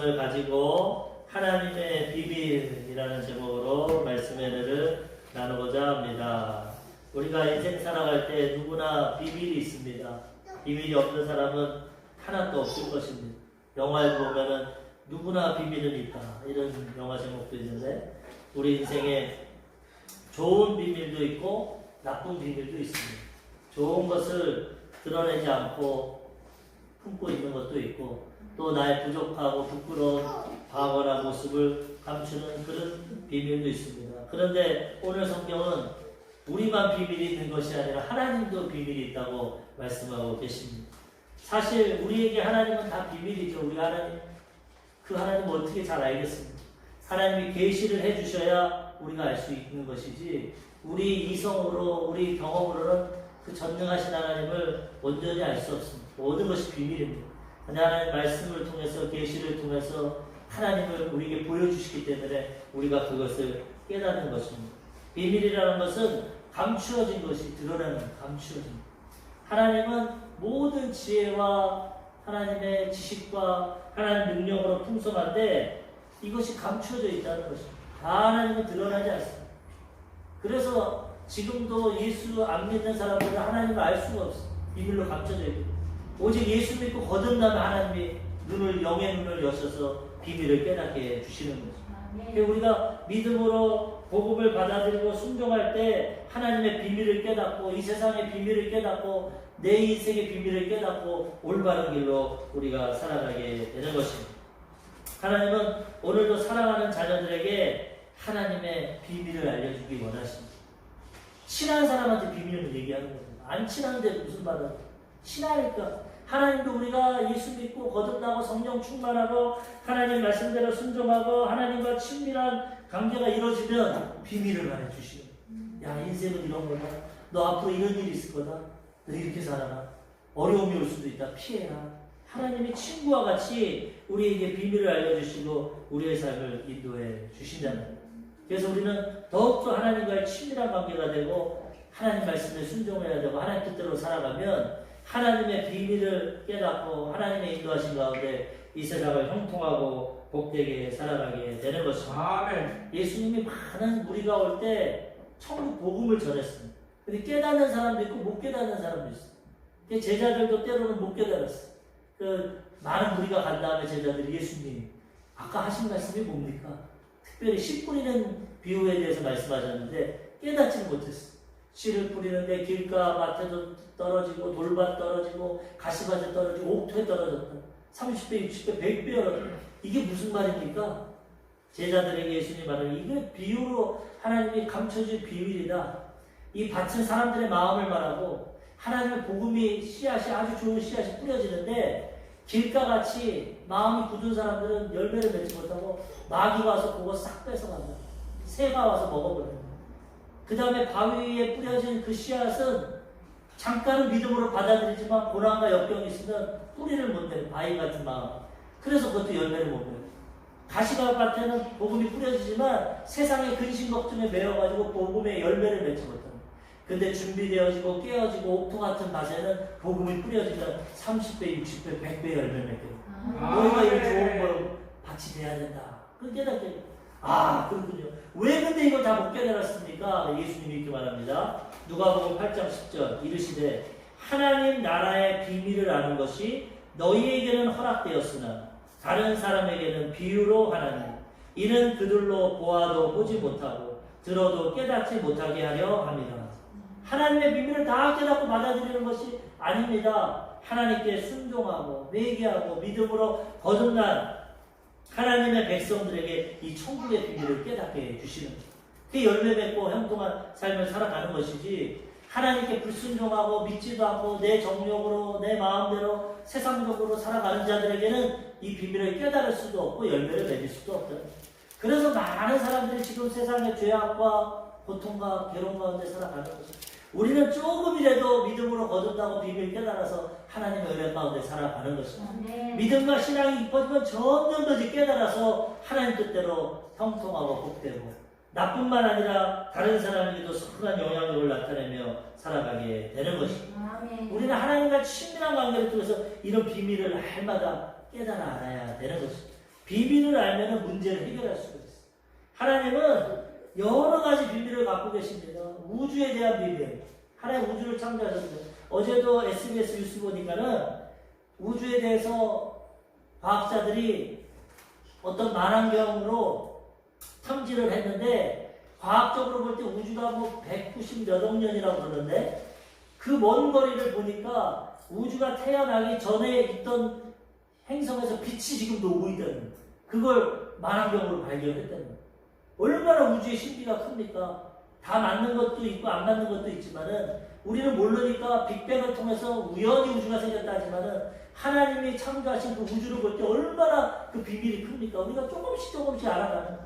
말씀을 가지고 하나님의 비밀이라는 제목으로 말씀의 은혜를 나누고자 합니다. 우리가 인생 살아갈 때 누구나 비밀이 있습니다. 비밀이 없는 사람은 하나도 없을 것입니다. 영화에 보면은 누구나 비밀은 있다, 이런 영화 제목도 있는데, 우리 인생에 좋은 비밀도 있고 나쁜 비밀도 있습니다. 좋은 것을 드러내지 않고 품고 있는 것도 있고, 또 나의 부족하고 부끄러운 과거나 모습을 감추는 그런 비밀도 있습니다. 그런데 오늘 성경은 우리만 비밀이 있는 것이 아니라 하나님도 비밀이 있다고 말씀하고 계십니다. 사실 우리에게 하나님은 다 비밀이죠. 우리 하나님, 그 하나님 어떻게 잘 알겠습니까? 하나님이 계시를 해주셔야 우리가 알 수 있는 것이지, 우리 이성으로, 우리 경험으로는 그 전능하신 하나님을 온전히 알 수 없습니다. 모든 것이 비밀입니다. 하나님의 말씀을 통해서, 계시를 통해서 하나님을 우리에게 보여주시기 때문에 우리가 그것을 깨닫는 것입니다. 비밀이라는 것은 감추어진 것이 드러나는, 감추어진 것. 하나님은 모든 지혜와 하나님의 지식과 하나님의 능력으로 풍성한데 이것이 감추어져 있다는 것입니다. 다 하나님은 드러나지 않습니다. 그래서 지금도 예수 안 믿는 사람들은 하나님을 알 수가 없어요. 비밀로 감춰져 있고, 오직 예수 믿고 거듭나면 하나님이 영의 눈을 여셔서 비밀을 깨닫게 해주시는 거죠. 우리가 믿음으로 복음을 받아들이고 순종할 때 하나님의 비밀을 깨닫고, 이 세상의 비밀을 깨닫고, 내 인생의 비밀을 깨닫고 올바른 길로 우리가 살아가게 되는 것입니다. 하나님은 오늘도 사랑하는 자녀들에게 하나님의 비밀을 알려주기 원하십니다. 친한 사람한테 비밀을 얘기하는 겁니다. 안 친한데 무슨 말을, 친하니까. 하나님도 우리가 예수 믿고 거듭나고 성령 충만하고 하나님 말씀대로 순종하고 하나님과 친밀한 관계가 이루어지면 비밀을 말해주시고, 야, 인생은 이런 거다, 너 앞으로 이런 일이 있을 거다, 너 이렇게 살아라, 어려움이 올 수도 있다, 피해라. 하나님이 친구와 같이 우리에게 비밀을 알려주시고 우리의 삶을 인도해 주신다는. 그래서 우리는 더욱더 하나님과의 친밀한 관계가 되고 하나님 말씀에 순종해야 되고 하나님 뜻대로 살아가면 하나님의 비밀을 깨닫고 하나님의 인도하신 가운데 이 세상을 형통하고 복되게 살아가게 되는 것입니다. 아멘. 예수님이 많은 무리가 올 때 천국 복음을 전했습니다. 근데 깨닫는 사람도 있고 못 깨닫는 사람도 있어요. 제자들도 때로는 못 깨달았어요. 많은 무리가 간 다음에 제자들이, 예수님 아까 하신 말씀이 뭡니까? 특별히 씨 뿌리는 비유에 대해서 말씀하셨는데 깨닫지는 못했어요. 씨를 뿌리는데 길가밭에도 떨어지고 돌밭 떨어지고 가시밭에 떨어지고 옥토에 떨어졌다. 30배, 60배, 100배. 이게 무슨 말입니까? 제자들에게 예수님 말을, 이게 비유로 하나님이 감춰진 비밀이다. 이 밭은 사람들의 마음을 말하고 하나님의 복음이, 씨앗이, 아주 좋은 씨앗이 뿌려지는데 길가같이 마음이 굳은 사람들은 열매를 맺지 못하고 마귀가 와서 그거 싹 뺏어간다. 새가 와서 먹어버린다. 그 다음에 바위 위에 뿌려진 그 씨앗은 잠깐은 믿음으로 받아들이지만 고난과 역경이 있으면 뿌리를 못 내는 바위 같은 마음. 그래서 그것도 열매를 못 내요. 가시밭에는 복음이 뿌려지지만 세상의 근심 걱정에 매여가지고 복음의 열매를 맺지 못합니다. 근데 준비되어지고 깨어지고 옥토 같은 밭에는 복음이 뿌려지면 30배, 60배, 100배 열매를 맺게 됩니다. 너희가 이런 좋은 걸 밭이 돼야 된다. 그걸 깨닫게. 아, 그렇군요. 왜 근데 이걸 다 못 깨달았습니까? 예수님이 이렇게 말합니다. 누가복음 8장 10절 이르시되 하나님 나라의 비밀을 아는 것이 너희에게는 허락되었으나 다른 사람에게는 비유로 하나니 이는 그들로 보아도 보지 못하고 들어도 깨닫지 못하게 하려 함이라. 하나님의 비밀을 다 깨닫고 받아들이는 것이 아닙니다. 하나님께 순종하고 회개하고 믿음으로 거듭난 하나님의 백성들에게 이 천국의 비밀을 깨닫게 해주시는 거예요. 그 열매 맺고 형통한 삶을 살아가는 것이지, 하나님께 불순종하고 믿지도 않고 내 정욕으로 내 마음대로 세상적으로 살아가는 자들에게는 이 비밀을 깨달을 수도 없고 열매를 맺을 수도 없다. 그래서 많은 사람들이 지금 세상의 죄악과 고통과 괴로움 가운데 살아가는 거죠. 우리는 조금이라도 믿음으로 거듭나고 비밀 깨달아서 하나님의 은혜 가운데 살아가는 것입니다. 네. 믿음과 신앙이 깊어지면 점점 더 깨달아서 하나님 뜻대로 형통하고 복되고 나뿐만 아니라 다른 사람에게도 선한 영향력을 나타내며 살아가게 되는 것입니다. 네. 우리는 하나님과 친밀한 관계를 통해서 이런 비밀을 날마다 깨달아 알아야 되는 것입니다. 비밀을 알면 문제를 해결할 수가 있어요. 하나님은 여러 가지 비밀을 갖고 계십니다. 우주에 대한 비밀. 하나님 우주를 창조하셨는데 어제도 SBS 뉴스 보니까는 우주에 대해서 과학자들이 어떤 만환경으로 탐지를 했는데 과학적으로 볼 때 우주가 뭐 190 몇 억 년이라고 그러는데 그 먼 거리를 보니까 우주가 태어나기 전에 있던 행성에서 빛이 지금도 오고 있다는 거예요. 그걸 만환경으로 발견했다는 거예요. 얼마나 우주의 신비가 큽니까? 다 맞는 것도 있고 안 맞는 것도 있지만은 우리는 모르니까 빅뱅을 통해서 우연히 우주가 생겼다 하지만은 하나님이 창조하신 그 우주를 볼 때 얼마나 그 비밀이 큽니까? 우리가 조금씩 알아가는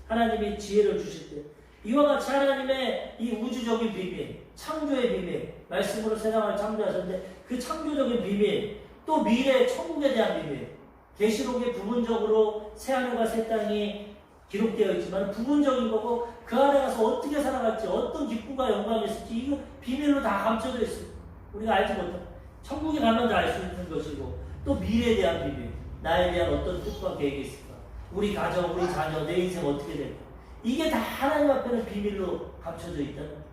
하나님이 지혜를 주실 때 이와 같이 하나님의 이 우주적인 비밀, 창조의 비밀, 말씀으로 세상을 창조하셨는데 그 창조적인 비밀, 또 미래 천국에 대한 비밀, 계시록에 부분적으로 새하늘과 새 땅이 기록되어 있지만 부분적인 거고 그 안에 가서 어떻게 살아갈지 어떤 기쁨과 영광이 있을지 이거 비밀로 다 감춰져 있어요. 우리가 알지 못해. 천국에 가면 다 알 수 있는 것이고 또 미래에 대한 비밀, 나에 대한 어떤 뜻과 계획이 있을까, 우리 가정, 우리 자녀, 내 인생 어떻게 될까, 이게 다 하나님 앞에는 비밀로 감춰져 있다는 거예요.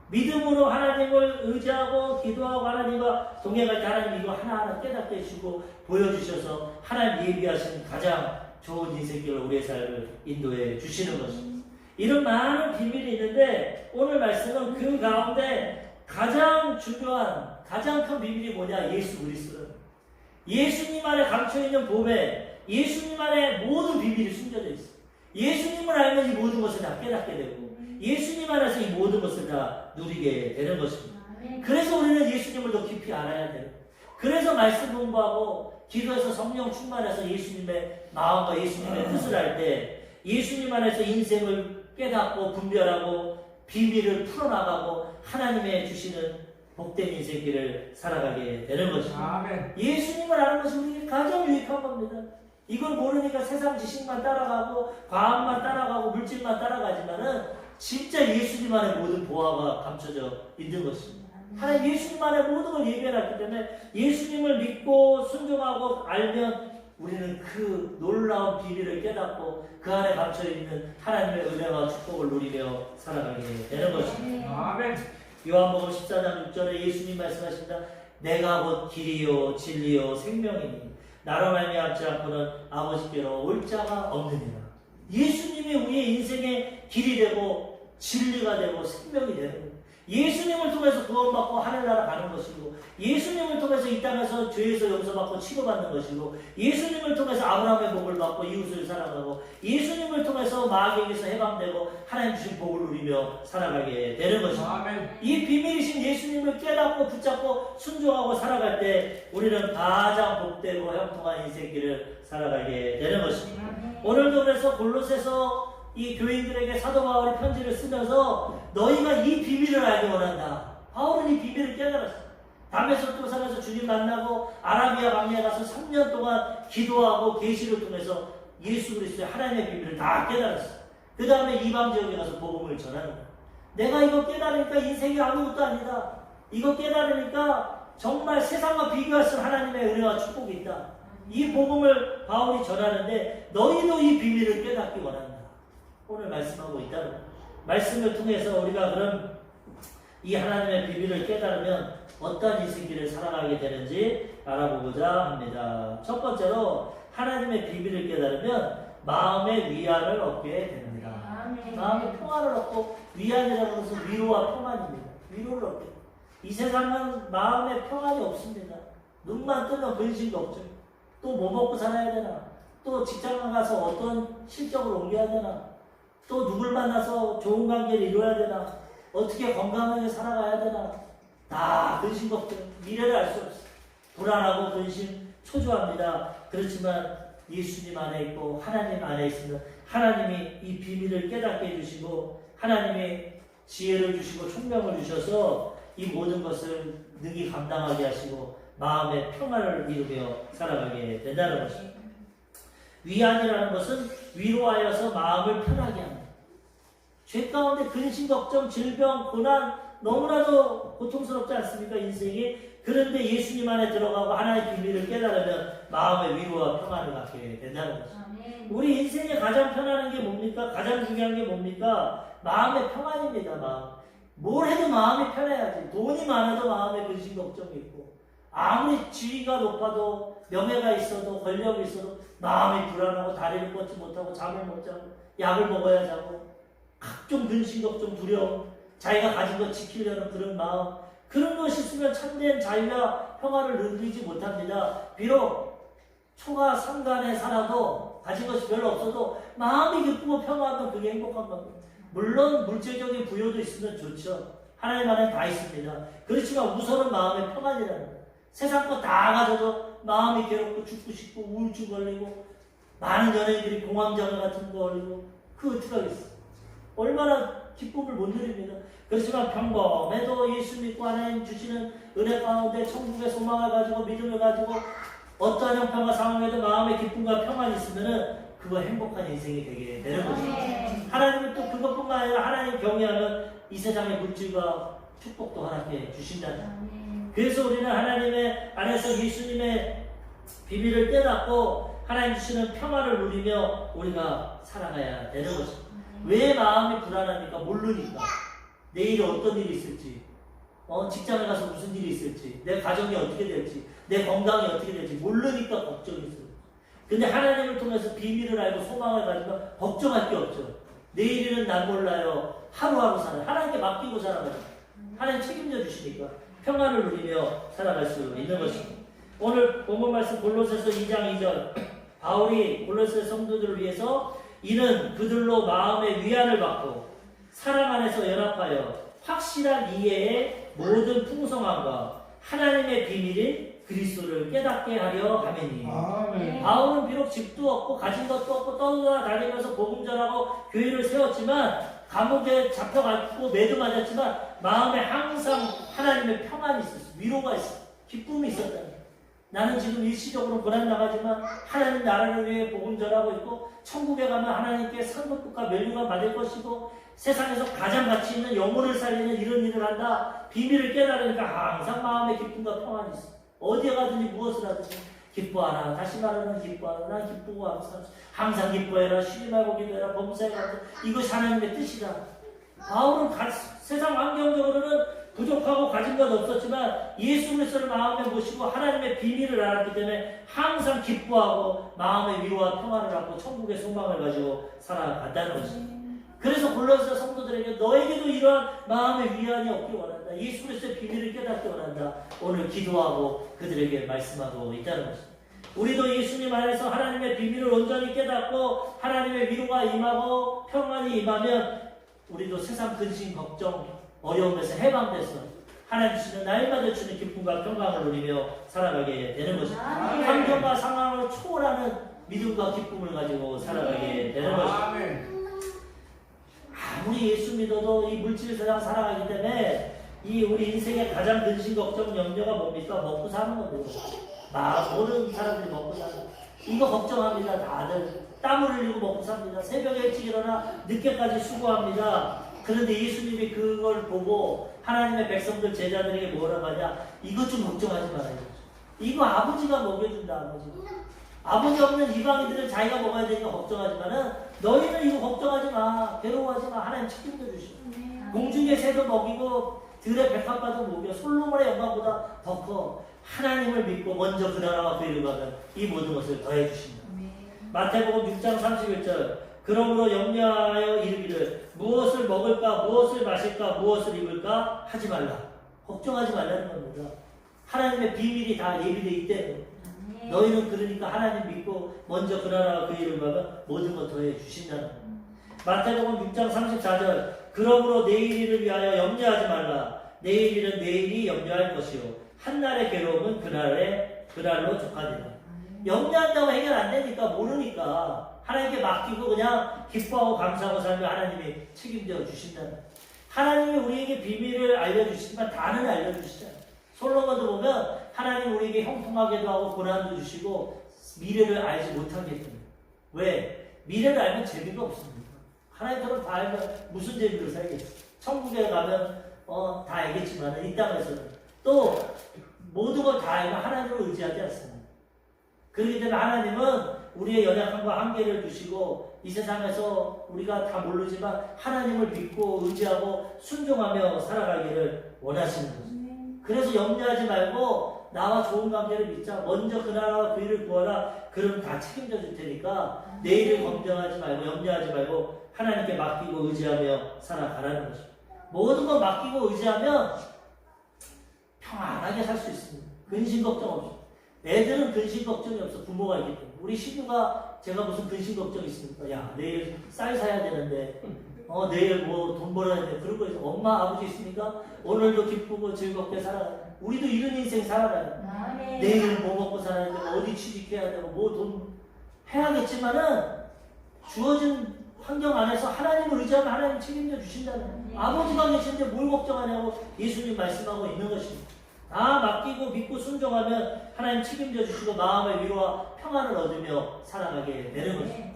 믿음으로 하나님을 의지하고 기도하고 하나님과 동행할 때 하나님 이거 하나하나 깨닫게 해주시고 보여주셔서 하나님 예비하신 가장 좋은 인생길을 우리의 삶을 인도해 주시는 것입니다. 이런 많은 비밀이 있는데 오늘 말씀은 그 가운데 가장 중요한 가장 큰 비밀이 뭐냐? 예수 그리스도. 예수님 안에 감춰있는 복에 예수님 안에 모든 비밀이 숨겨져 있어요. 예수님을 알면 이 모든 것을 다 깨닫게 되고 예수님 안에서 이 모든 것을 다 누리게 되는 것입니다. 그래서 우리는 예수님을 더 깊이 알아야 돼요. 그래서 말씀 공부하고 기도해서 성령 충만해서 예수님의 마음과 예수님의 뜻을 알 때 예수님 안에서 인생을 깨닫고 분별하고 비밀을 풀어나가고 하나님의 주시는 복된 인생길을 살아가게 되는 것입니다. 예수님을 아는 것이 우리에게 가장 유익한 겁니다. 이걸 모르니까 세상 지식만 따라가고 과학만 따라가고 물질만 따라가지만은 진짜 예수님 안에 모든 보화가 감춰져 있는 것입니다. 하나님 예수님 안에 모든 걸 예배해놨기 때문에 예수님을 믿고 순종하고 알면 우리는 그 놀라운 비밀을 깨닫고 그 안에 감춰있는 하나님의 은혜와 축복을 누리며 살아가게 되는 것입니다. 아멘. 요한복음 14장 6절에 예수님 말씀하십니다. 내가 곧 길이요 진리요 생명이니 나로 말미암지 않고는 아버지께로 올 자가 없느니라. 예수님이 우리의 인생의 길이 되고 진리가 되고 생명이 되는 거예요. 예수님을 통해서 구원받고 하늘나라 가는 것이고 예수님을 통해서 이 땅에서 죄에서 용서받고 치료받는 것이고 예수님을 통해서 아브라함의 복을 받고 이웃을 사랑하고 예수님을 통해서 마귀에게서 해방되고 하나님 주신 복을 누리며 살아가게 되는 것입니다. 이 비밀이신 예수님을 깨닫고 붙잡고 순종하고 살아갈 때 우리는 가장 복되고 형통한 인생길을 살아가게 되는 것입니다. 오늘도 그래서 골로새서 이 교인들에게 사도 바울이 편지를 쓰면서 너희가 이 비밀을 알기 원한다. 바울은 이 비밀을 깨달았어요. 담에서 또 살아서 주님 만나고 아라비아 방해에 가서 3년 동안 기도하고 계시를 통해서 예수 그리스도의 하나님의 비밀을 다 깨달았어요. 그 다음에 이방 지역에 가서 복음을 전하는 거예요. 내가 이거 깨달으니까 인생이 아무것도 아니다. 이거 깨달으니까 정말 세상과 비교할 수 없는 하나님의 은혜와 축복이 있다. 이 복음을 바울이 전하는데 너희도 이 비밀을 깨닫기 원한다. 오늘 말씀하고 있다는 거예요. 말씀을 통해서 우리가 그런 이 하나님의 비밀을 깨달으면 어떠한 인생길을 살아가게 되는지 알아보고자 합니다. 첫 번째로 하나님의 비밀을 깨달으면 마음의 위안을 얻게 됩니다. 마음의 평안을 얻고 위안이라는 것은 위로와 평안입니다. 위로를 얻게 됩니다. 이 세상은 마음의 평안이 없습니다. 눈만 뜨면 근심도 없죠. 또 뭐 먹고 살아야 되나? 또 직장만 가서 어떤 실적을 옮겨야 되나? 또 누굴 만나서 좋은 관계를 이루어야 되나? 어떻게 건강하게 살아가야 되나? 다 근심 걱정, 미래를 알 수 없어요. 불안하고 근심, 초조합니다. 그렇지만 예수님 안에 있고 하나님 안에 있으면 하나님이 이 비밀을 깨닫게 해주시고 하나님이 지혜를 주시고 총명을 주셔서 이 모든 것을 능히 감당하게 하시고 마음의 평안을 이루며 살아가게 된다는 것입니다. 위안이라는 것은 위로하여서 마음을 편하게 합니다. 죄 가운데 근심, 걱정, 질병, 고난 너무나도 고통스럽지 않습니까? 인생이. 그런데 예수님 안에 들어가고 하나님의 비밀을 깨달으면 마음의 위로와 평안을 갖게 된다는 것입니다. 우리 인생에 가장 편안한 게 뭡니까? 가장 중요한 게 뭡니까? 마음의 평안입니다. 마음. 뭘 해도 마음이 편해야지. 돈이 많아도 마음에 근심 걱정이 있고, 아무리 지위가 높아도, 명예가 있어도, 권력이 있어도 마음이 불안하고, 다리를 뻗지 못하고, 잠을 못 자고, 약을 먹어야 자고, 각종 근심 걱정, 두려움, 자기가 가진 것 지키려는 그런 마음, 그런 것이 있으면 참된 자유와 평화를 누리지 못합니다. 비록 초가 상간에 살아도, 가진 것이 별로 없어도 마음이 기쁘고 평화하면 그게 행복한 겁니다. 물론 물질적인 부여도 있으면 좋죠. 하나님 안에 다 있습니다. 그렇지만 우선은 마음의 평안이라는 거예요. 세상 거 다 가져도 마음이 괴롭고 죽고 싶고 우울증 걸리고, 많은 연예인들이 공황장애 같은 거 걸리고, 그거 어떻게 하겠어? 얼마나 기쁨을 못 누립니다. 그렇지만 평범해도 예수 믿고 하나님 주시는 은혜 가운데 천국의 소망을 가지고 믿음을 가지고 어떠한 형편과 상황에도 마음의 기쁨과 평안이 있으면은 그거 행복한 인생이 되게 되는 거죠. 하나님은 또 그것뿐만 아니라 하나님 경외하면 이 세상의 물질과 축복도 허락해 주신다는. 그래서 우리는 하나님의 안에서 예수님의 비밀을 깨닫고 하나님 주시는 평안을 누리며 우리가 살아가야 되는 것입니다. 왜 마음이 불안합니까? 모르니까. 내일에 어떤 일이 있을지, 직장에 가서 무슨 일이 있을지, 내 가정이 어떻게 될지, 내 건강이 어떻게 될지 모르니까 걱정이 있어요. 근데 하나님을 통해서 비밀을 알고 소망을 가지면 걱정할 게 없죠. 내일은 난 몰라요. 하루하루 살아요. 하나님께 맡기고 살아가요. 하나님 책임져 주시니까 평안을 누리며 살아갈 수 있는 것입니다. 오늘 본문 말씀 골로새서 2장 2절, 바울이 골로새 성도들을 위해서 이는 그들로 마음의 위안을 받고 사랑 안에서 연합하여 확실한 이해의 모든 풍성함과 하나님의 비밀인 그리스도를 깨닫게 하려 하매니. 바울은 비록 집도 없고 가진 것도 없고 떠돌아다니면서 복음 전하고 교회를 세웠지만, 감옥에 잡혀갔고 매도 맞았지만 마음에 항상 하나님의 평안이 있었어. 위로가 있어. 기쁨이 있었다. 나는 지금 일시적으로 고난당하지만 하나님 나라를 위해 복음 전하고 있고, 천국에 가면 하나님께 상급과 면류관 받을 것이고, 세상에서 가장 가치 있는 영혼을 살리는 이런 일을 한다. 비밀을 깨달으니까 항상 마음의 기쁨과 평안이 있어. 어디에 가든지 무엇을 하든지 기뻐하라. 다시 말하면 기뻐하라. 난 기쁘고 항상 기뻐해라. 쉬지 말고 기도해라. 범사에 이것이 하나님의 뜻이다. 바울은 세상 환경적으로는 부족하고 가진 것 없었지만 예수 그리스도를 마음에 모시고 하나님의 비밀을 알았기 때문에 항상 기뻐하고 마음의 위로와 평안을 갖고 천국의 소망을 가지고 살아간다는 것입니다. 그래서 골로새 성도들에게 너에게도 이러한 마음의 위안이 없기 원한다. 예수 그리스도의 비밀을 깨닫기 원한다. 오늘 기도하고 그들에게 말씀하고 있다는 것입니다. 우리도 예수님 안에서 하나님의 비밀을 온전히 깨닫고 하나님의 위로가 임하고 평안이 임하면 우리도 세상 근심, 걱정, 어려움에서 해방돼서 하나님 주시는 날마다 주는 기쁨과 평강을 누리며 살아가게 되는 것입니다. 환경과 상황을 초월하는 믿음과 기쁨을 가지고 살아가게 되는 것입니다. 아무리 예수 믿어도 이 물질 세상 살아가기 때문에 이 우리 인생의 가장 근심, 걱정, 염려가 뭡니까? 먹고 사는 겁니다. 모든 사람들이 먹고 사는 거. 이거 걱정합니다. 다들 땀을 흘리고 먹고 삽니다. 새벽에 일찍 일어나 늦게까지 수고합니다. 그런데 예수님이 그걸 보고 하나님의 백성들 제자들에게 뭐라고 하냐? 이것 좀 걱정하지 말아요. 이거 아버지가 먹여준다. 아버지 없는 이방인들은 자기가 먹어야 되니까 걱정하지만은 너희는 이거 걱정하지 마. 괴로워하지 마. 하나님 책임져 주시고 공중의 새도 먹이고 들의 백합과도 먹여 솔로몬의 영광보다 더 커. 하나님을 믿고 먼저 그 나라와 그 이름을 가면 이 모든 것을 더해 주신다. 마태복음 6장 31절 그러므로 염려하여 이르기를 무엇을 먹을까 무엇을 마실까 무엇을 입을까 하지 말라. 걱정하지 말라는 겁니다. 하나님의 비밀이 다 예비되어 있대. 너희는 그러니까 하나님 믿고 먼저 그 나라와 그 이름을 가면 모든 것 더해 주신다는 겁니다. 마태복음 6장 34절 그러므로 내일 일을 위하여 염려하지 말라. 내일 일은 내일이 염려할 것이요 한날의 괴로움은 그날로 족하리라. 염려한다고 해결 안 되니까 모르니까 하나님께 맡기고 그냥 기뻐하고 감사하고 살면 하나님이 책임져 주신다. 하나님이 우리에게 비밀을 알려주시지만 다는 알려주시잖아요. 솔로몬도 보면 하나님 우리에게 형통하게도 하고 고난도 주시고 미래를 알지 못하게 됩니다. 왜? 미래를 알면 재미가 없습니다. 하나님처럼 다 알면 무슨 재미로 살겠어요? 천국에 가면 다 알겠지만 이 땅에서는 또 모든 걸 다 알면 하나님을 의지하지 않습니다. 그렇기 때문에 하나님은 우리의 연약함과 한계를 두시고 이 세상에서 우리가 다 모르지만 하나님을 믿고 의지하고 순종하며 살아가기를 원하시는 거죠. 그래서 염려하지 말고 나와 좋은 관계를 믿자. 먼저 그 나라와 그 일을 구하라. 그럼 다 책임져 줄 테니까 내일을 걱정하지 말고 염려하지 말고 하나님께 맡기고 의지하며 살아가라는 거죠. 모든 걸 맡기고 의지하면 평안하게 살 수 있습니다. 근심 걱정 없이. 애들은 근심 걱정이 없어. 부모가 있기 때문에. 우리 시부가 제가 무슨 근심 걱정이 있습니까? 야, 내일 쌀 사야 되는데, 내일 뭐 돈 벌어야 돼. 그런 거 있어. 엄마, 아버지 있으니까 오늘도 기쁘고 즐겁게 살아가. 우리도 이런 인생 살아가요. 내일 뭐 먹고 살아야 되고, 어디 취직해야 되고, 뭐 돈 해야겠지만은 주어진 환경 안에서 하나님을 의지하면 하나님 책임져 주신다는. 아버지가 계신데 뭘 걱정하냐고 예수님 말씀하고 있는 것입니다. 다 맡기고 믿고 순종하면 하나님 책임져 주시고 마음의 위로와 평안을 얻으며 살아가게 되는 것입니다.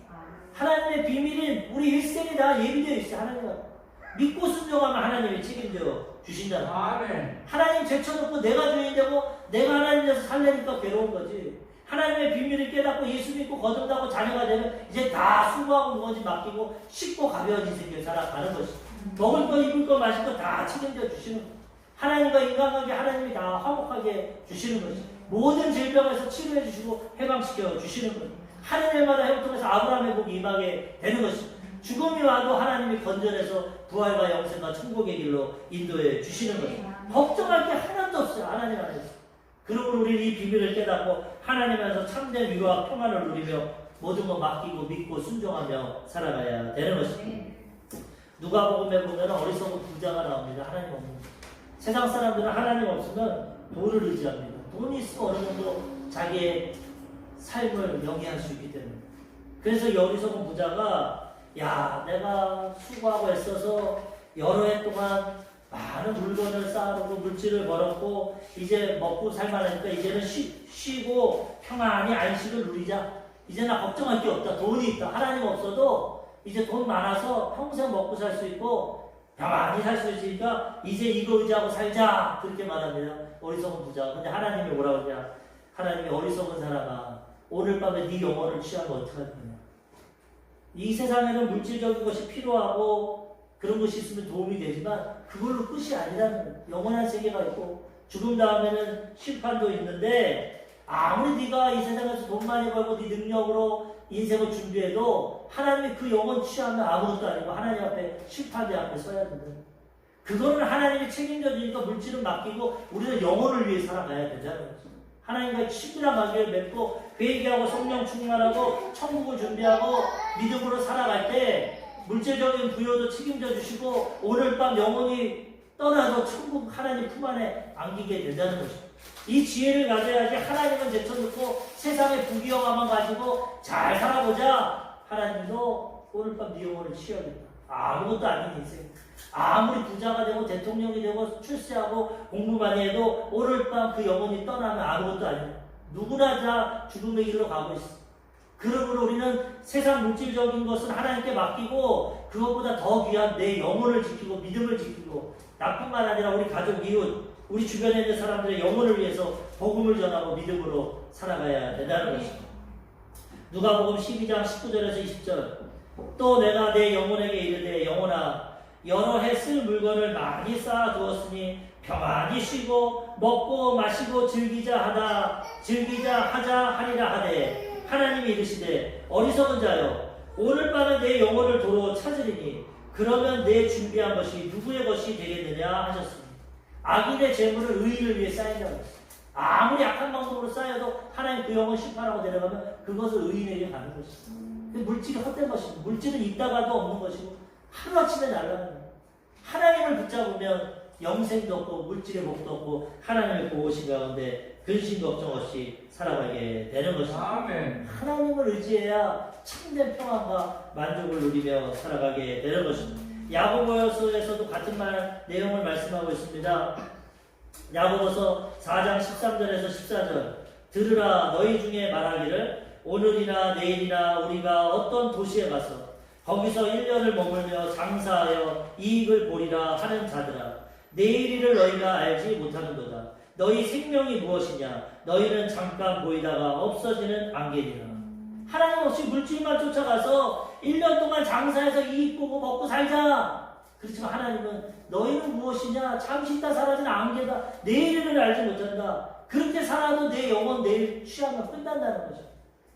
하나님의 비밀은 우리 일생이 다 예비되어 있어요. 하나님과 믿고 순종하면 하나님이 책임져 주신다는 거예요. 하나님 제쳐놓고 내가 주인 되고 내가 하나님 돼서 살려니까 괴로운 거지. 하나님의 비밀을 깨닫고 예수 믿고 거듭나고 자녀가 되면 이제 다 수고하고 무거지 맡기고 쉽고 가벼운 인생을 살아가는 것입니다. 먹을 거 입을 거 마실 거 다 책임져 주시는 거예요. 하나님과 인간관계 하나님이 다 화목하게 주시는 것이죠. 모든 질병에서 치료해 주시고 해방시켜 주시는 거예요. 하늘날마다 회복통해서 아브라함의 복이 임하게 되는 것입니다. 죽음이 와도 하나님이 건져내서 부활과 영생과 천국의 길로 인도해 주시는 것입니다. 걱정할 게 하나도 없어요. 하나님 안에서. 그러므로 우리는 이 비밀을 깨닫고 하나님 안에서 참된 위로와 평안을 누리며 모든 것 맡기고 믿고 순종하며 살아가야 되는 것입니다. 누가복음에 보면 어리석은 부자가 나옵니다. 하나님 없는 것. 세상 사람들은 하나님 없으면 돈을 의지합니다. 돈이 있으면 어느 정도 자기의 삶을 영위할 수 있기 때문에. 그래서 이 어리석은 부자가 야, 내가 수고하고 애써서 여러 해 동안 많은 물건을 쌓아놓고 물질을 벌었고 이제 먹고 살만하니까 이제는 쉬고 평안히 안식을 누리자. 이제 나 걱정할 게 없다. 돈이 있다. 하나님 없어도 이제 돈 많아서 평생 먹고 살 수 있고 평안히 살 수 있으니까 이제 이거 의지하고 살자. 그렇게 말합니다. 어리석은 부자. 근데 하나님이 뭐라고 하냐. 하나님이 어리석은 사람아 오늘 밤에 네 영혼을 취하면 어떡할 거냐. 이 세상에는 물질적인 것이 필요하고 그런 것이 있으면 도움이 되지만 그걸로 끝이 아니라는 거예요. 영원한 세계가 있고 죽음 다음에는 심판도 있는데 아무리 네가 이 세상에서 돈 많이 벌고 네 능력으로 인생을 준비해도 하나님이 그 영혼 취하면 아무것도 아니고 하나님 앞에 심판대 앞에 서야 된다. 그거는 하나님이 책임져 주니까 물질은 맡기고 우리는 영혼을 위해 살아가야 되잖아요. 하나님과 친밀한 관계를 맺고 회개하고 성령 충만하고 천국을 준비하고 믿음으로 살아갈 때 물질적인 부여도 책임져 주시고 오늘 밤 영혼이 떠나도 천국 하나님 품 안에 안기게 된다는 것입니다. 이 지혜를 가져야지 하나님은 제쳐놓고 세상의 부귀영화만 가지고 잘 살아보자. 하나님도 오늘 밤 네 영혼을 취하겠다. 아무것도 아닌 인생. 아무리 부자가 되고 대통령이 되고 출세하고 공부 많이 해도 오늘 밤 그 영혼이 떠나면 아무것도 아니야. 누구나 다 죽음의 길로 가고 있어. 그러므로 우리는 세상 물질적인 것은 하나님께 맡기고 그것보다 더 귀한 내 영혼을 지키고 믿음을 지키고 나뿐만 아니라 우리 가족, 이웃, 우리 주변에 있는 사람들의 영혼을 위해서 복음을 전하고 믿음으로 살아가야 된다는 것입니다. 누가복음 12장 19절에서 20절 또 내가 내 영혼에게 이르되 영혼아 여러 해 쓸 물건을 많이 쌓아두었으니 평안히 쉬고 먹고 마시고 즐기자 하자 하리라 하되 하나님이 이르시되 어리석은 자여 오늘 밤에 내 영혼을 도로 찾으리니 그러면 내 준비한 것이 누구의 것이 되겠느냐 하셨습니다. 악인의 재물을 의인을 위해 쌓인다고 했습니다. 아무리 악한 방법으로 쌓여도 하나님 그 영혼 심판하고 내려가면 그것을 의인에게 가는 것입니다. 물질이 헛된 것입니다. 물질은 있다가도 없는 것이고 하루아침에 날아가는 거예요. 하나님을 붙잡으면 영생도 없고 물질의 복도 없고 하나님을 보호신 가운데 근심 걱정 없이 살아가게 되는 것입니다. 아멘. 하나님을 의지해야 참된 평안과 만족을 누리며 살아가게 되는 것입니다. 야고보서에서도 같은 내용을 말씀하고 있습니다. 야고보서 4장 13절에서 14절 들으라 너희 중에 말하기를 오늘이나 내일이나 우리가 어떤 도시에 가서 거기서 1년을 머물며 장사하여 이익을 보리라 하는 자들아 내일 일을 너희가 알지 못하는도다. 너희 생명이 무엇이냐? 너희는 잠깐 보이다가 없어지는 안개니라. 하나님 없이 물질만 쫓아가서 1년 동안 장사해서 이익 보고 먹고 살자. 그렇지만 하나님은 너희는 무엇이냐? 잠시 있다 사라지는 안개다. 내일을 알지 못한다. 그렇게 살아도 내 영혼 내일 취하면 끝난다는 거죠.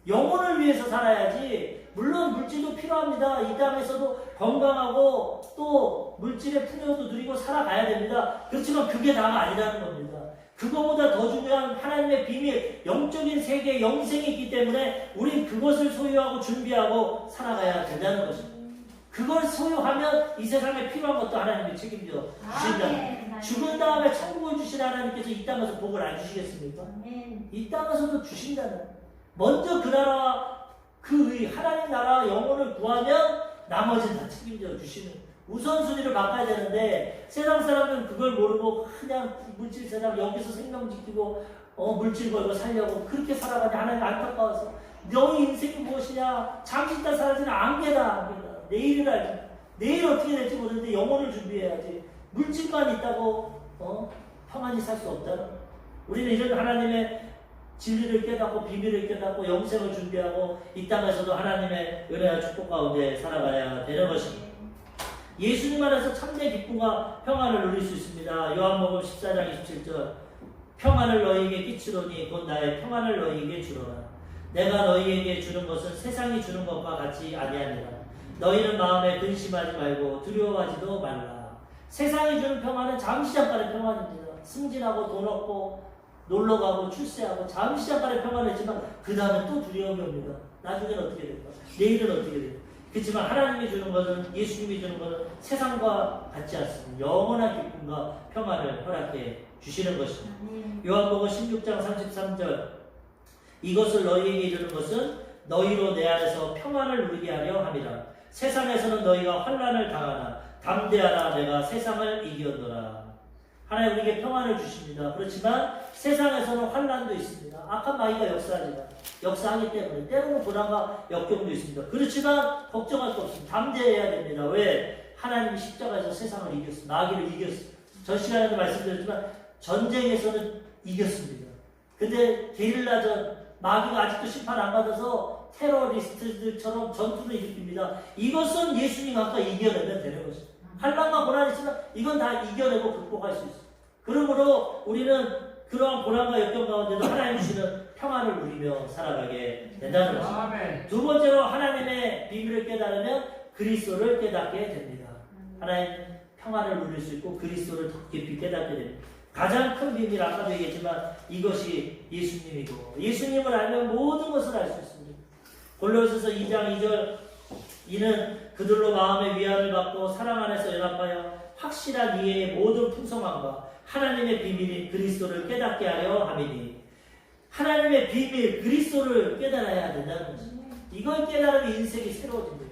영혼을 위해서 살아야지. 물론 물질도 필요합니다. 이 땅에서도 건강하고 또 물질의 풍요도 누리고 살아가야 됩니다. 그렇지만 그게 다가 아니라는 겁니다. 그거보다 더 중요한 하나님의 비밀, 영적인 세계, 영생이 있기 때문에 우린 그것을 소유하고 준비하고 살아가야 된다는 것입니다. 그걸 소유하면 이 세상에 필요한 것도 하나님이 책임져 주신다. 죽은 다음에 천국을 주신 하나님께서 이 땅에서 복을 안 주시겠습니까? 이 땅에서도 주신다는. 먼저 그 나라와 그 하나님 나라 영혼을 구하면 나머지는 다 책임져 주시는. 우선순위를 바꿔야 되는데 세상 사람들은 그걸 모르고 그냥 물질 세상 여기서 생명 지키고 물질 벌고 살려고 그렇게 살아가니 하나님 안타까워서 너희 인생이 무엇이냐? 잠시 있다 사라지는 안개다. 내일을 알지. 내일 어떻게 될지 모르는데 영혼을 준비해야지. 물질만 있다고 평안히 살 수 없다는. 우리는 이런 하나님의 진리를 깨닫고 비밀을 깨닫고 영생을 준비하고 이 땅에서도 하나님의 은혜와 축복 가운데 살아가야 되는 것입니다. 예수님 안에서 참된 기쁨과 평안을 누릴 수 있습니다. 요한복음 14장 27절 평안을 너희에게 끼치노니 곧 나의 평안을 너희에게 주노라. 내가 너희에게 주는 것은 세상이 주는 것과 같이 아니하니라. 너희는 마음에 근심하지 말고 두려워하지도 말라. 세상이 주는 평안은 잠시 잠깐의 평안입니다. 승진하고 돈 얻고 놀러가고 출세하고 잠시 잠깐의 평안이지만 그 다음에 또 두려움이 옵니다. 나중에는 어떻게 될까? 내일은 어떻게 될까? 그렇지만 하나님이 주는 것은, 예수님이 주는 것은 세상과 같지 않습니다. 영원한 기쁨과 평안을 허락해 주시는 것입니다. 요한복음 16장 33절 이것을 너희에게 이르는 것은 너희로 내 안에서 평안을 누리게 하려 함이라. 세상에서는 너희가 환난을 당하나 담대하라. 내가 세상을 이겼노라. 하나님 우리에게 평안을 주십니다. 그렇지만 세상에서는 환난도 있습니다. 악한 마귀가 역사하기 때문에 때로는 고난과 역경도 있습니다. 그렇지만 걱정할 거 없습니다. 담대해야 됩니다. 왜? 하나님이 십자가에서 세상을 이겼습니다. 마귀를 이겼습니다. 전 시간에도 말씀드렸지만 전쟁에서는 이겼습니다. 근데 게릴라전, 마귀가 아직도 심판 안 받아서 테러리스트들처럼 전투를 일으킵니다. 이것은 예수님 아까 이겨내면 되는 것입니다. 환난과 고난이 있지만 이건 다 이겨내고 극복할 수 있어요. 그러므로 우리는 그러한 고난과 역경 가운데도 하나님 주시는 평안을 누리며 살아가게 된다는 것입니다. 두 번째로 하나님의 비밀을 깨달으면 그리스도를 깨닫게 됩니다. 하나님 평안을 누릴 수 있고 그리스도를 더 깊이 깨닫게 됩니다. 가장 큰 비밀 아까도 얘기했지만 이것이 예수님이고 예수님을 알면 모든 것을 알 수 있습니다. 골로새서 2장 2절 이는 그들로 마음의 위안을 받고 사랑 안에서 연합하여 확실한 이해의 모든 풍성함과 하나님의 비밀인 그리스도를 깨닫게 하려 함이니. 하나님의 비밀 그리스도를 깨달아야 된다는 것입니다. 이걸 깨달으면 인생이 새로워집니다.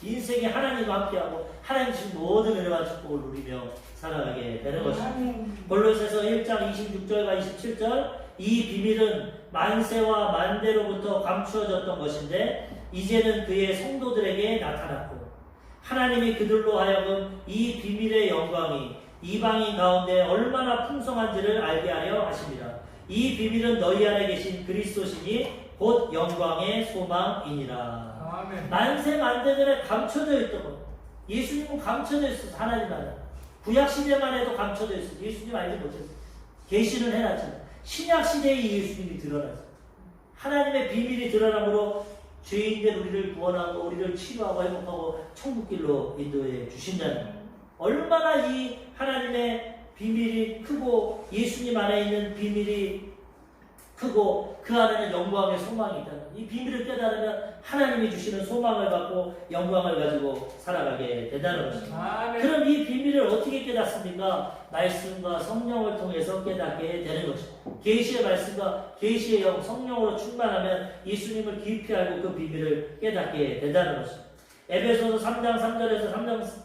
인생이 하나님과 함께하고 하나님 주신 모든 은혜와 축복을 누리며 살아가게 되는 것입니다. 골로새서 1장 26절과 27절 이 비밀은 만세와 만대로부터 감추어졌던 것인데 이제는 그의 성도들에게 나타났고 하나님이 그들로 하여금 이 비밀의 영광이 이방인 가운데 얼마나 풍성한지를 알게 하려 하십니다. 이 비밀은 너희 안에 계신 그리스도시니 곧 영광의 소망이니라. 아멘. 만세 만대 전에 감춰져 있던 것. 예수님은 감춰져 있었어. 하나님 안에. 구약시대만 해도 감춰져 있었어. 예수님 알지 못했어. 계시는 해놨잖아. 신약시대의 예수님이 드러났어. 하나님의 비밀이 드러남으로 죄인된 우리를 구원하고 우리를 치료하고 회복하고 천국길로 인도해 주신다는. 얼마나 이 하나님의 비밀이 크고 예수님 안에 있는 비밀이 크고 그 안에는 영광의 소망이 있다는. 이 비밀을 깨달으면 하나님이 주시는 소망을 갖고 영광을 가지고 살아가게 된다는 것입니다. 그럼 이 비밀을 어떻게 깨닫습니까? 말씀과 성령을 통해서 깨닫게 되는 것입니다. 계시의 말씀과 계시의 영, 성령으로 충만하면 예수님을 깊이 알고 그 비밀을 깨닫게 된다는 것입니다. 에베소서 3장 3절에서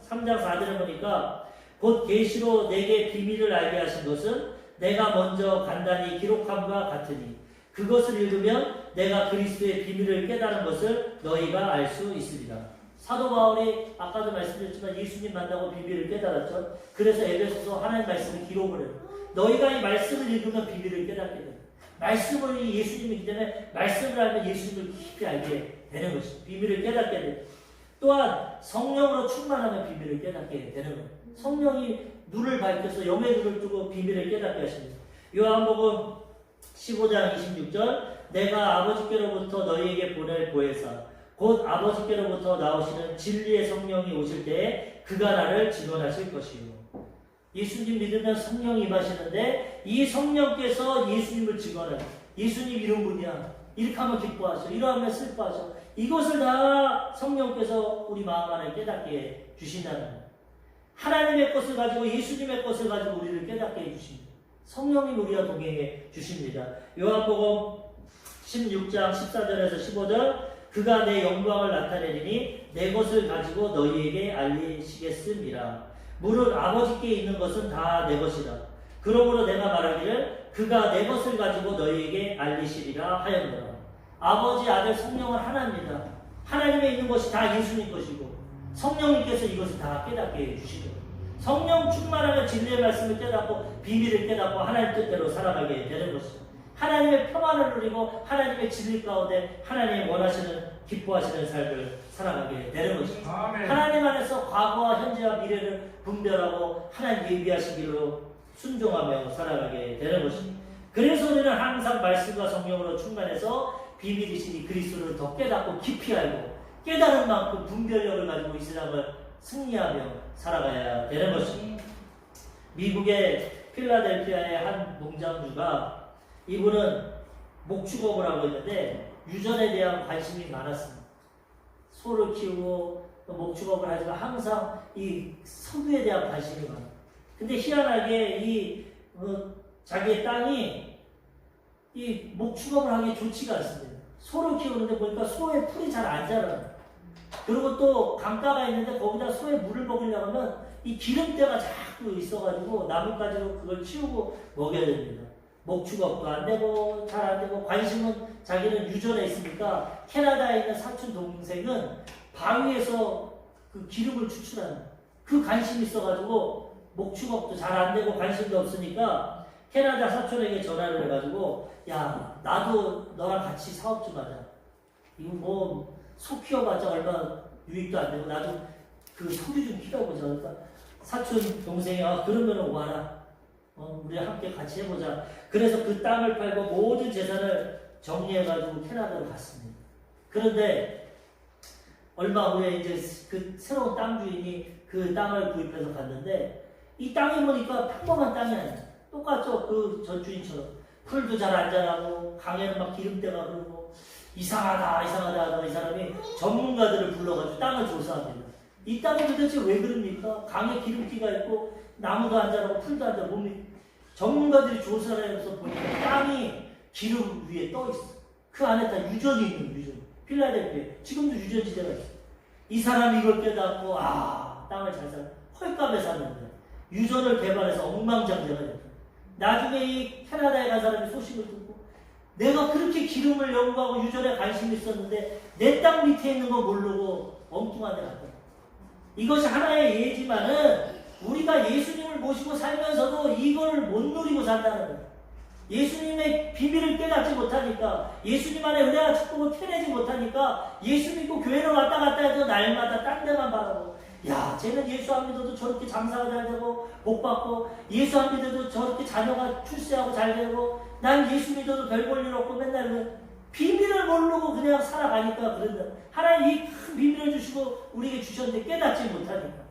3장 4절에 보니까 곧 계시로 내게 비밀을 알게 하신 것은 내가 먼저 간단히 기록함과 같으니 그것을 읽으면 내가 그리스도의 비밀을 깨달은 것을 너희가 알 수 있으리라. 사도 바울이 아까도 말씀드렸지만 예수님 만나고 비밀을 깨달았죠. 그래서 에베소서 하나님 말씀을 기록을 해요. 너희가 이 말씀을 읽으면 비밀을 깨닫게 됩니다. 말씀을 예수님이기 때문에 말씀을 알면 예수님을 깊이 알게 되는 것이죠. 비밀을 깨닫게 돼요. 또한 성령으로 충만하면 비밀을 깨닫게 되는 거예요. 성령이 눈을 밝혀서 영의 눈을 뜨고 비밀을 깨닫게 하십니다. 요한복음 15장 26절 내가 아버지께로부터 너희에게 보낼 보혜사 곧 아버지께로부터 나오시는 진리의 성령이 오실 때에 그가 나를 증언하실 것이요. 예수님 믿으면 성령이 임하시는데 이 성령께서 예수님을 증언해요. 예수님 이런 분이야. 이렇게 하면 기뻐하셔. 이러하면 슬퍼하셔. 이것을 다 성령께서 우리 마음 안에 깨닫게 주신다는 거예요. 하나님의 것을 가지고 예수님의 것을 가지고 우리를 깨닫게 해주십니다. 성령님 우리와 동행해 주십니다. 요한복음 16장 14절에서 15절 그가 내 영광을 나타내리니 내 것을 가지고 너희에게 알리시겠음이라. 무릇 아버지께 있는 것은 다 내 것이라. 그러므로 내가 말하기를 그가 내 것을 가지고 너희에게 알리시리라 하였노라. 아버지, 아들, 성령은 하나입니다. 하나님에 있는 것이 다 예수님 것이고 성령님께서 이것을 다 깨닫게 해주시고 성령 충만하면 진리의 말씀을 깨닫고 비밀을 깨닫고 하나님 뜻대로 살아가게 되는 것이죠. 하나님의 평안을 누리고 하나님의 진리 가운데 하나님이 원하시는 기뻐하시는 삶을 살아가게 되는 것이죠. 하나님 안에서 과거와 현재와 미래를 분별하고 하나님 예비하신 길로 순종하며 살아가게 되는 것입니다. 그래서 우리는 항상 말씀과 성령으로 충만해서 비밀이신 이 그리스도를 더 깨닫고 깊이 알고 깨달은 만큼 분별력을 가지고 이 세상을 승리하며 살아가야 되는 것입니다. 미국의 필라델피아의 한 농장주가 이분은 목축업을 하고 있는데 유전에 대한 관심이 많았습니다. 소를 키우고 목축업을 하지만 항상 이 석유에 대한 관심이 많아요. 근데 희한하게 자기의 땅이 이 목축업을 하기 좋지가 않습니다. 소를 키우는데 보니까 소의 풀이 잘 안 자라요. 그리고 또 강가가 있는데 거기다 소에 물을 먹이려고 하면 이 기름때가 자꾸 있어가지고 나뭇가지로 그걸 치우고 먹여야 됩니다. 목축업도 안 되고 잘 안 되고 관심은 자기는 유전에 있으니까 캐나다에 있는 사촌 동생은 바위에서 그 기름을 추출하는 그 관심이 있어가지고 목축업도 잘 안 되고 관심도 없으니까 캐나다 사촌에게 전화를 해가지고 야 나도 너랑 같이 사업 좀 하자. 이거 뭐 소 키워봤자 얼마 유익도 안 되고 나도 그 소리 좀 키워보자. 그러니까 사촌 동생이 그러면 와라. 우리 함께 같이 해보자. 그래서 그 땅을 팔고 모든 재산을 정리해가지고 캐나다로 갔습니다. 그런데 얼마 후에 이제 그 새로운 땅 주인이 그 땅을 구입해서 갔는데 이 땅에 보니까 평범한 땅이 아니야. 똑같죠. 그 전 주인처럼 풀도 잘 안 자라고 강에는 막 기름때가 흐르고 이상하다 하다가 이 사람이 전문가들을 불러가지고 땅을 조사합니다. 이 땅이 도대체 왜 그럽니까? 강에 기름기가 있고 나무도 안 자라고 풀도 안 자라고 뭡니까? 전문가들이 조사를 해서 보니까 땅이 기름 위에 떠 있어. 그 안에 다 유전이 있는 유전. 필라델피아 지금도 유전지대가 있어. 이 사람이 이걸 깨닫고 땅을 잘 사. 헐값에 샀는데 유전을 개발해서 엉망장자가 됐다. 나중에 이 캐나다에 간 사람이 소식을 듣고 내가 그렇게 기름을 연구하고 유전에 관심이 있었는데 내 땅 밑에 있는 거 모르고 엉뚱한 데 갔다. 이것이 하나의 예지만은 우리가 예수님을 모시고 살면서도 이걸 못 누리고 산다는 거예요. 예수님의 비밀을 깨닫지 못하니까 예수님 안에 은혜와 축복을 캐내지 못하니까 예수 믿고 교회를 왔다 갔다 해도 날마다 딴 데만 바라고 야 쟤는 예수 안 믿어도 저렇게 장사가 잘 되고 복 받고 예수 안 믿어도 저렇게 자녀가 출세하고 잘 되고 난 예수 믿어도 별 볼 일 없고 맨날 비밀을 모르고 그냥 살아가니까 그런다. 하나님 이 큰 비밀을 주시고 우리에게 주셨는데 깨닫지 못하니까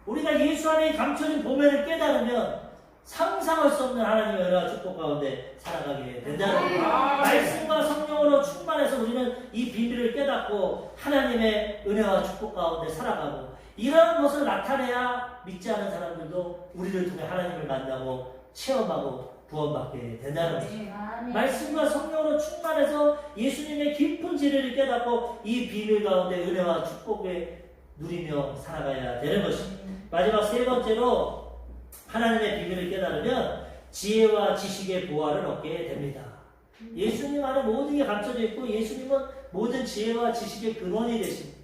우리가 예수 안에 감춰진 보배를 깨달으면 상상할 수 없는 하나님의 은혜와 축복 가운데 살아가게 된다는 거예요. 말씀과 성령으로 충만해서 우리는 이 비밀을 깨닫고 하나님의 은혜와 축복 가운데 살아가고 이러한 것을 나타내야 믿지 않은 사람들도 우리를 통해 하나님을 만나고 체험하고 구원받게 된다는 거죠. 말씀과 성령으로 충만해서 예수님의 깊은 진리를 깨닫고 이 비밀 가운데 은혜와 축복에 누리며 살아가야 되는 것입니다. 마지막 세 번째로 하나님의 비밀을 깨달으면 지혜와 지식의 보화를 얻게 됩니다. 예수님 안에 모든 게 감춰져 있고 예수님은 모든 지혜와 지식의 근원이 되십니다.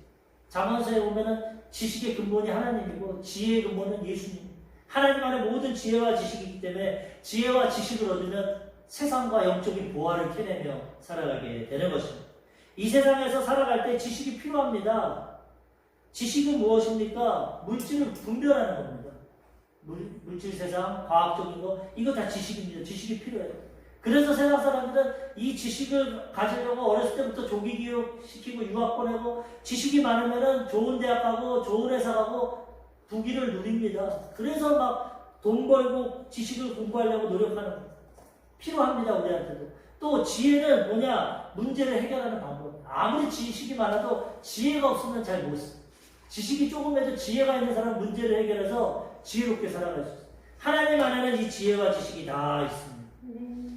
잠언서에 보면은 지식의 근본이 하나님이고 지혜의 근본은 예수님. 하나님 안에 모든 지혜와 지식이기 때문에 지혜와 지식을 얻으면 세상과 영적인 보화를 캐내며 살아가게 되는 것입니다. 이 세상에서 살아갈 때 지식이 필요합니다. 지식은 무엇입니까? 물질을 분별하는 겁니다. 물질 세상, 과학적인 거, 이거 다 지식입니다. 지식이 필요해요. 그래서 세상 사람들은 이 지식을 가지려고 어렸을 때부터 조기 교육 시키고 유학 보내고 지식이 많으면은 좋은 대학 가고 좋은 회사 가고 부귀를 누립니다. 그래서 막 돈 벌고 지식을 공부하려고 노력하는 거예요. 필요합니다, 우리한테도. 또 지혜는 뭐냐? 문제를 해결하는 방법. 아무리 지식이 많아도 지혜가 없으면 잘 못 써. 지식이 조금해도 지혜가 있는 사람은 문제를 해결해서 지혜롭게 살아갈 수 있어요. 하나님 안에는 이 지혜와 지식이 다 있습니다.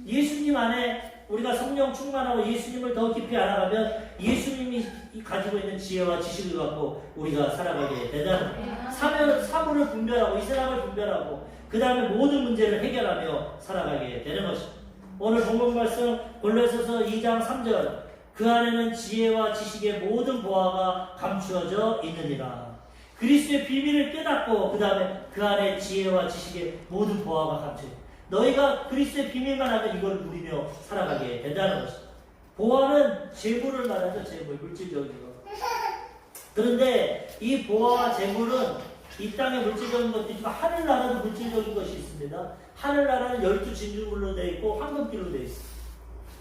예수님 안에 우리가 성령 충만하고 예수님을 더 깊이 알아가면 예수님이 가지고 있는 지혜와 지식을 갖고 우리가 살아가게 되는 사물을 분별하고 이 세상을 분별하고 그 다음에 모든 문제를 해결하며 살아가게 되는 것입니다. 오늘 본문 말씀 골로새서 2장 3절 그 안에는 지혜와 지식의 모든 보화가 감추어져 있느니라. 그리스도의 비밀을 깨닫고 그 다음에 그 안에 지혜와 지식의 모든 보화가 감추어져 있다. 너희가 그리스도의 비밀만 하면 이걸 누리며 살아가게 된다는 것입니다. 보화는 재물을 말하죠. 재물, 물질적인 것. 그런데 이 보화와 재물은 이 땅에 물질적인 것도 있지만 하늘나라도 물질적인 것이 있습니다. 하늘나라는 12진주물로 되어 있고 황금길로 되어 있습니다.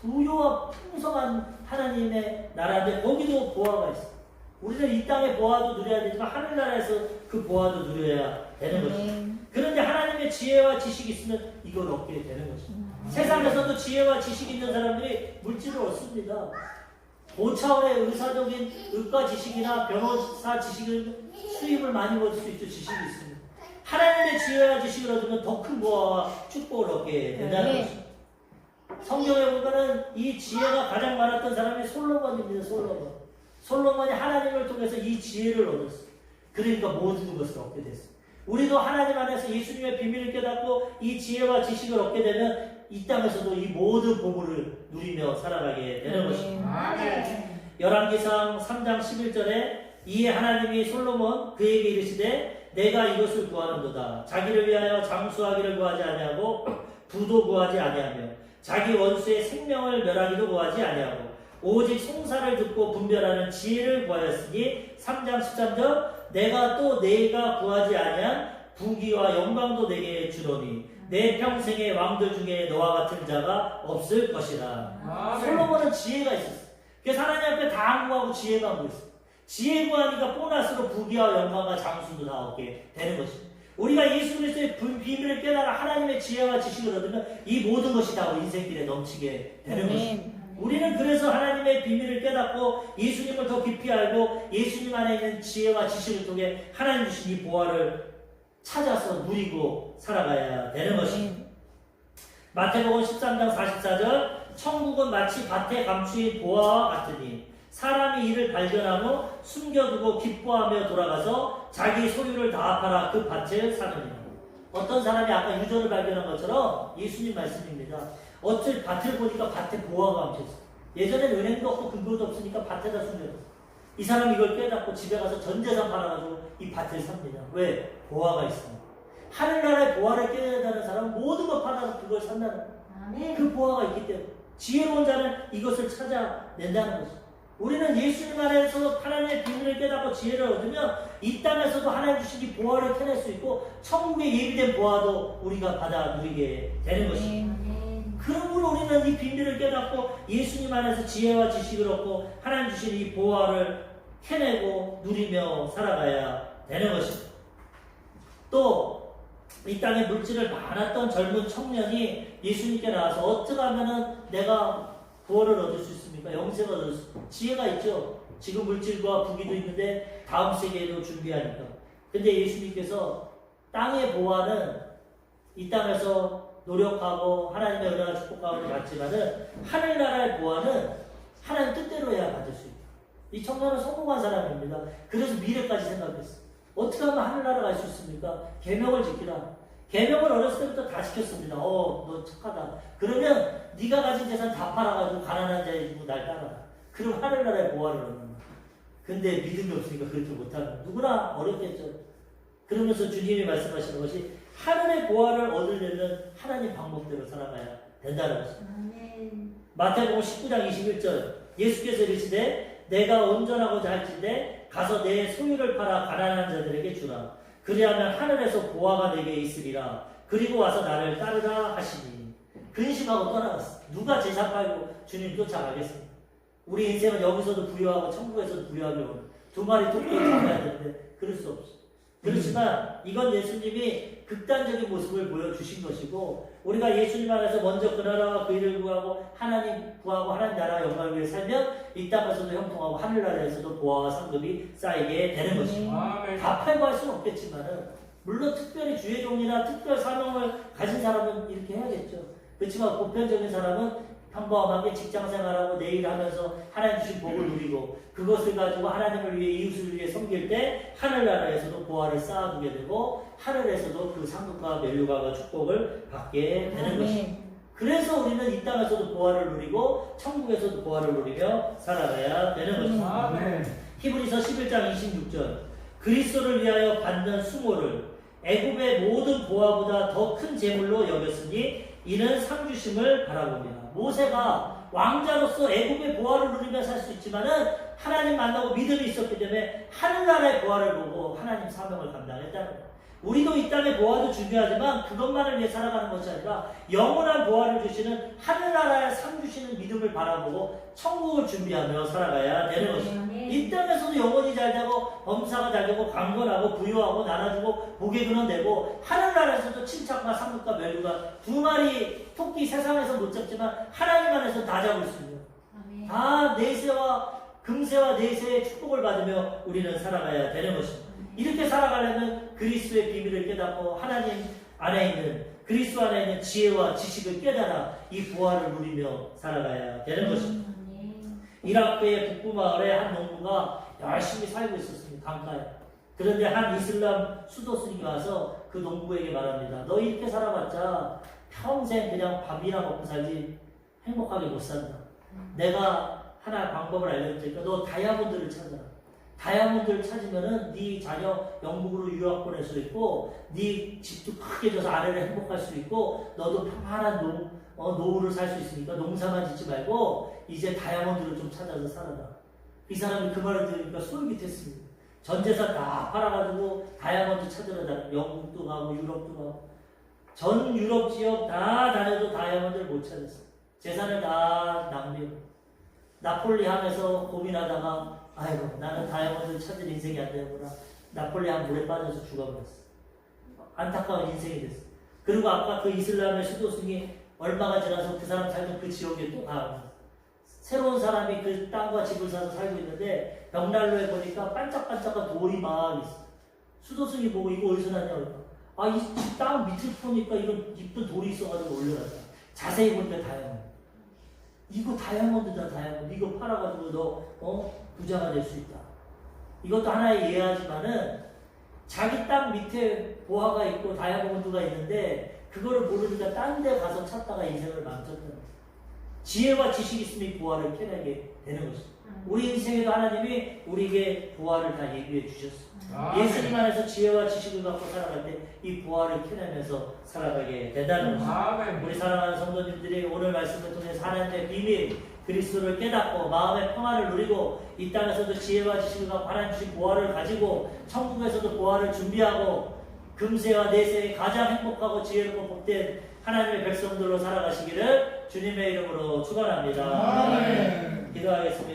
부유와 풍성한 하나님의 나라인데 거기도 보화가 있어요. 우리는 이 땅의 보화도 누려야 되지만 하늘나라에서 그 보화도 누려야 되는 것입니다. 그런데 하나님의 지혜와 지식이 있으면 이걸 얻게 되는 것입니다. 세상에서도 지혜와 지식이 있는 사람들이 물질을 얻습니다. 고차원의 의사적인 의과 지식이나 변호사 지식을 수입을 많이 얻을 수 있죠. 지식이 있습니다. 하나님의 지혜와 지식을 얻으면 더 큰 보화와 축복을 얻게 된다는 것입니다. 성경에 보면은 이 지혜가 가장 많았던 사람이 솔로몬입니다. 솔로몬이 하나님을 통해서 이 지혜를 얻었어요. 그러니까 모든 것을 얻게 됐어요. 우리도 하나님 안에서 예수님의 비밀을 깨닫고 이 지혜와 지식을 얻게 되면 이 땅에서도 이 모든 보물을 누리며 살아가게 되는 것입니다. 열왕기상 3장 11절에 이에 하나님이 솔로몬 그에게 이르시되 내가 이것을 구하는도다. 자기를 위하여 장수하기를 구하지 아니하고 부도 구하지 아니하며 자기 원수의 생명을 멸하기도 구하지 아니하고 오직 송사를 듣고 분별하는 지혜를 구하였으니 3장 13절 내가 또 내가 구하지 아니한 부귀와 영광도 내게 주노니 내 평생의 왕들 중에 너와 같은 자가 없을 것이라. 솔로몬은 지혜가 있었어요. 그래서 하나님 앞에 다 항구하고 지혜가 구했어요. 지혜 구하니까 보너스로 부귀와 영광과 장수도 다 얻게 되는 것입니다. 우리가 예수 그리스도의 비밀을 깨달아 하나님의 지혜와 지식을 얻으면 이 모든 것이 다 인생길에 넘치게 되는 것입니다. 우리는 그래서 하나님의 비밀을 깨닫고 예수님을 더 깊이 알고 예수님 안에 있는 지혜와 지식을 통해 하나님 주신 이 보화를 찾아서 누리고 살아가야 되는 것입니다. 마태복음 13장 44절 천국은 마치 밭에 감추인 보화와 같으니 사람이 이를 발견한 후 숨겨두고 기뻐하며 돌아가서 자기 소유를 다 팔아 그 밭을 사느니라. 어떤 사람이 아까 유전을 발견한 것처럼 예수님 말씀입니다. 어쩔 밭을 보니까 밭에 보화가 감춰있어요. 예전에는 은행도 없고 금고도 없으니까 밭에다 숨겨뒀어요. 이 사람이 이걸 깨닫고 집에 가서 전 재산 팔아가지고 이 밭을 삽니다. 왜? 보화가 있습니다. 하늘나라의 보화를 깨닫는 사람은 모든 것 팔아서 그걸 산다는 거예요. 그 보화가 있기 때문에 지혜로운 자는 이것을 찾아낸다는 거죠. 우리는 예수님 안에서 하나님의 비밀을 깨닫고 지혜를 얻으면 이 땅에서도 하나님 주신 이 보화를 캐낼 수 있고 천국에 예비된 보화도 우리가 받아 누리게 되는 것입니다. 그러므로 우리는 이 비밀을 깨닫고 예수님 안에서 지혜와 지식을 얻고 하나님 주신 이 보화를 캐내고 누리며 살아가야 되는 것입니다. 또 이 땅에 물질을 많았던 젊은 청년이 예수님께 나와서 어떻게 하면 내가 구원을 얻을 수 있습니까? 영생을 얻을 수 있습니까? 지혜가 있죠. 지금 물질과 부귀도 있는데 다음 세계에도 준비하니까. 근데 예수님께서 땅의 보화는 이 땅에서 노력하고 하나님의 은혜와 축복 가운데 받지만은 하늘나라의 보화는 하나님 뜻대로 해야 받을 수 있다. 이 청년은 성공한 사람입니다. 그래서 미래까지 생각했어요. 어떻게 하면 하늘나라 갈 수 있습니까? 계명을 지키라. 계명을 어렸을 때부터 다 지켰습니다. 너 착하다. 그러면 네가 가진 재산 다 팔아가지고 가난한 자의 집으로 날 따라. 그럼 하늘나라의 보화를 얻는 거야. 근데 믿음이 없으니까 그렇게 못하는 거예요. 누구나 어렵겠죠. 그러면서 주님이 말씀하시는 것이 하늘의 보화를 얻으려면 하나님 방법대로 살아가야 된다는 것입니다. 마태복음 19장 21절 예수께서 이르시되 내가 온전하고자 할진대 가서 내 소유를 팔아 가난한 자들에게 주라. 그리하면 하늘에서 보화가 내게 있으리라. 그리고 와서 나를 따르라 하시니 근심하고 떠나갔어. 누가 제사 팔고 주님 쫓아가겠습니까? 우리 인생은 여기서도 부유하고 천국에서도 부유하길 원해. 두 마리 토끼를 잡아야 되는데 그럴 수 없어. 그렇지만 이건 예수님이 극단적인 모습을 보여주신 것이고 우리가 예수님 안에서 먼저 그 나라와 그 일을 구하고 하나님 구하고 하나님 나라 영광을 위해 살면 이 땅에서도 형통하고 하늘나라에서도 보화와 상급이 쌓이게 되는 것입니다. 다 팔고 할 수는 없겠지만은 물론 특별히 주의 종이나 특별 사명을 가진 사람은 이렇게 해야겠죠. 그렇지만 보편적인 사람은 평범하게 직장생활하고 내일 하면서 하나님 주신 복을 누리고 그것을 가지고 하나님을 위해 이웃을 위해 섬길 때 하늘나라에서도 보화를 쌓아두게 되고 하늘에서도 그 상급과 멸류관과 축복을 받게 되는 것입니다. 그래서 우리는 이 땅에서도 보화를 누리고 천국에서도 보화를 누리며 살아가야 되는 것입니다. 히브리서 11장 26절 그리스도를 위하여 받는 수모를 애굽의 모든 보화보다 더 큰 재물로 여겼으니 이는 상주심을 바라봅니다. 모세가 왕자로서 애굽의 보화를 누리며 살 수 있지만은 하나님 만나고 믿음이 있었기 때문에 하늘나라의 보화를 보고 하나님 사명을 감당했다는 거예요. 우리도 이 땅의 보화도 중요하지만 그것만을 위해 살아가는 것이 아니라 영원한 보화를 주시는 하늘나라의 상 주시는 믿음을 바라보고 천국을 준비하며 살아가야 되는 것입니다. 이 땅에서도 영혼이 잘 되고 범사가 잘 되고 강건하고 부유하고 나눠주고 복의 근원 되고 하늘나라에서도 칭찬과 상급과 멸류가 두 마리 토끼 세상에서 못 잡지만 하나님 안에서 다 잡을 수 있는 다 내세와 금세와 내세의 축복을 받으며 우리는 살아가야 되는 것입니다. 이렇게 살아가려면 그리스도의 비밀을 깨닫고 하나님 안에 있는 그리스도 안에 있는 지혜와 지식을 깨달아 이 보화를 누리며 살아가야 되는 것입니다. 이라크의 북부 마을에 한 농부가 열심히 살고 있었습니다. 강가에. 그런데 한 이슬람 수도승이 와서 그 농부에게 말합니다. 너 이렇게 살아봤자 평생 그냥 밥이나 먹고 살지 행복하게 못 산다. 내가 하나 방법을 알려줄 테니까 너 다이아몬드를 찾아라. 다이아몬드를 찾으면은 네 자녀 영국으로 유학 보낼 수 있고 네 집도 크게 져서 아내를 행복할 수 있고 너도 평안한 노후를 살 수 있으니까 농사만 짓지 말고 이제 다이아몬드를 좀 찾아서 살아라. 이 사람이 그 말을 들으니까 솔깃했습니다. 전 재산 다 팔아가지고 다이아몬드 찾으러 다니고 영국도 가고 유럽도 가고 전 유럽 지역 다 다녀도 다이아몬드를 못 찾았어. 재산을 다 낭비하고 나폴리 함에서 고민하다가 아이고 나는 다이아몬드를 찾을 인생이 안 되는구나. 나폴리 함 물에 빠져서 죽어버렸어. 안타까운 인생이 됐어. 그리고 아까 그 이슬람의 수도승이 얼마가 지나서 그 사람 살던 그 지역에 또 가요. 새로운 사람이 그 땅과 집을 사서 살고 있는데 벽난로에 보니까 반짝반짝한 돌이 막 있어. 수도승이 보고 이거 어디서 났냐고. 아, 이 땅 밑을 보니까 이런 이쁜 돌이 있어가지고 올려놨다. 자세히 보니까 다이아몬드. 이거 다이아몬드다, 다이아몬드. 이거 팔아가지고 너 부자가 될 수 있다. 이것도 하나의 예하지만은 자기 땅 밑에 보화가 있고 다이아몬드가 있는데 그거를 모르니까 딴 데 가서 찾다가 인생을 망쳤다는 거예요. 지혜와 지식이 있으면 보화를 캐내게 되는 것입니다. 우리 인생에도 하나님이 우리에게 보화를 다 예비해 주셨어요. 예수님 안에서 지혜와 지식을 갖고 살아갈 때 이 보화를 캐내면서 살아가게 된다는 것입니다. 우리 사랑하는 성도님들이 오늘 말씀을 통해서 하나님의 비밀 그리스도를 깨닫고 마음의 평화를 누리고 이 땅에서도 지혜와 지식을 갖고 하나님 주신 보화를 가지고 천국에서도 보화를 준비하고 금세와 내세에 가장 행복하고 지혜롭고 복된 하나님의 백성들로 살아가시기를 주님의 이름으로 축원합니다. 기도하겠습니다.